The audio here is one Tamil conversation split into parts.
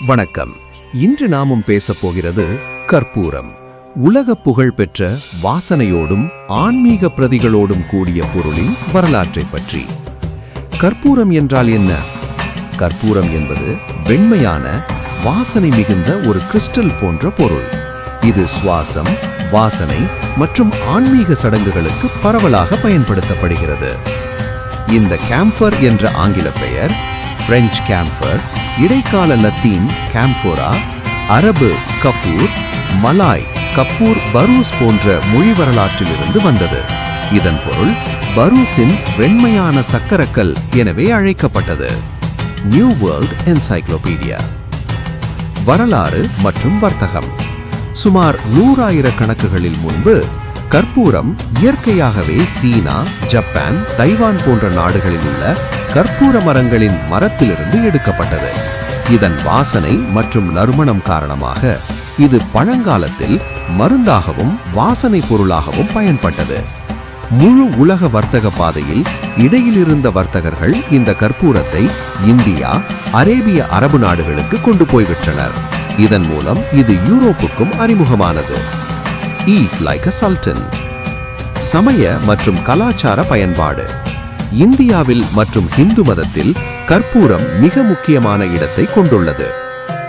வணக்கம். இன்று நாமும் பேசப் போகிறது கற்பூரம். உலக புகழ் பெற்ற வாசனையோடும் ஆன்மீக பிரதிகளோடும் கூடிய பொருளின் வரலாற்றை பற்றி. கற்பூரம் என்றால் என்ன? கற்பூரம் என்பது வெண்மையான வாசனை மிகுந்த ஒரு கிறிஸ்டல் போன்ற பொருள். இது சுவாசம், வாசனை மற்றும் ஆன்மீக சடங்குகளுக்கு பரவலாக பயன்படுத்தப்படுகிறது. இந்த கேம்ஃபர் என்ற ஆங்கில பெயர் பிரெஞ்சு கேம்ஃபர், இடைக்கால லத்தீன் கேம்ஃபோரா, அரபு கஃபூர், மலாய் கப்பூர் பரூஸ் போன்ற மொழி வரலாற்றிலிருந்து வந்தது. இதன் பொருள் பரூஸின் வெண்மையான சக்கரக்கல் எனவே அழைக்கப்பட்டது. New world encyclopedia. வரலாறு மற்றும் வர்த்தகம். சுமார் 100,000 கணக்குகளில் முன்பு கற்பூரம் இயற்கையாகவே சீனா, ஜப்பான், தைவான் போன்ற நாடுகளில் உள்ள கற்பூர மரங்களின் மரத்திலிருந்து எடுக்கப்பட்டது. இதன் வாசனை மற்றும் நறுமணம் காரணமாக இது பழங்காலத்தில் மருந்தாகவும் வாசனை பொருளாகவும் பயன்பட்டது. முழு உலக வர்த்தக பாதையில் இடையில் இருந்த வர்த்தகர்கள் இந்த கற்பூரத்தை இந்தியா, அரேபிய அரபு நாடுகளுக்கு கொண்டு போய் விற்றனர். இதன் மூலம் இது யூரோப்புக்கும் அறிமுகமானது. Eat like a sultan. சமய மற்றும் கலாச்சார பயன்பாடு. இந்தியாவில் மற்றும் இந்து மதத்தில் கற்பூரம் மிக முக்கியமான இடத்தை கொண்டுள்ளது.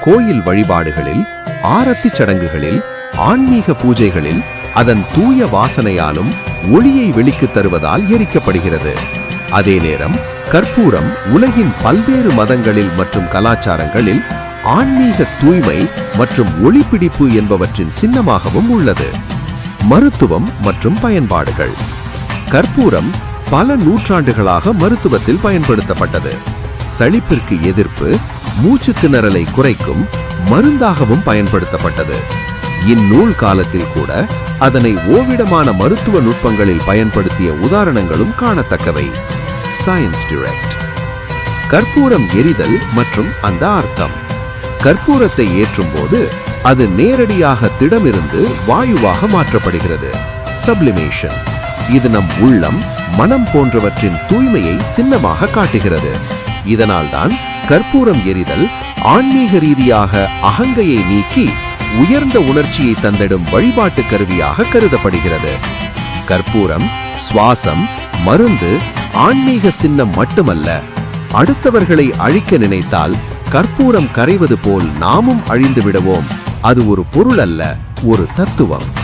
கோயில் வழிபாடுகளில், ஆரத்தி சடங்குகளில், ஆன்மீக பூஜைகளில் அதன் தூய வாசனையாலும் ஒளியை வெளிக்குத் தருவதால் எரிக்கப்படுகிறது. அதே நேரம் கற்பூரம் உலகின் பல்வேறு மதங்களில் மற்றும் கலாச்சாரங்களில் ஆன்மீக தூய்மை மற்றும் ஒளிப்பிடிப்பு என்பவற்றின் சின்னமாகவும் உள்ளது. மருத்துவம் மற்றும் பயன்பாடுகள். கற்பூரம் பல நூற்றாண்டுகளாக மருத்துவத்தில் பயன்படுத்தப்பட்டது. சளிப்பிற்கு எதிர்ப்பு, மூச்சு திணறலை குறைக்கும் மருந்தாகவும் பயன்படுத்தப்பட்டது. இந்நூல் காலத்தில் கூட அதனை ஓவிடமான மருத்துவ நுட்பங்களில் பயன்படுத்திய உதாரணங்களும் காணத்தக்கவை. Science direct. கற்பூரம் எரிதல் மற்றும் அந்த அர்த்தம். கற்பூரத்தை ஏற்றும் போது அது நேரடியாக திடமிருந்து வாயுவாக மாற்றப்படுகிறது. சப்ளிமேஷன். இது நம் உள்ளம், மனம் போன்றவற்றின் தூய்மையை சின்னமாக காட்டுகிறது. இதனால்தான் கற்பூரம் எரிதல் ஆன்மீக ரீதியாக அகங்கையை நீக்கி உயர்ந்த உணர்ச்சியை தந்திடும் வழிபாட்டு கருவியாக கருதப்படுகிறது. கற்பூரம் சுவாசம், மருந்து, ஆன்மீக சின்னம் மட்டுமல்ல. அடுத்தவர்களை அழிக்க நினைத்தால் கற்பூரம் கரைவது போல் நாமும் அழிந்து விடுவோம். அது ஒரு பொருள் அல்ல, ஒரு தத்துவம்.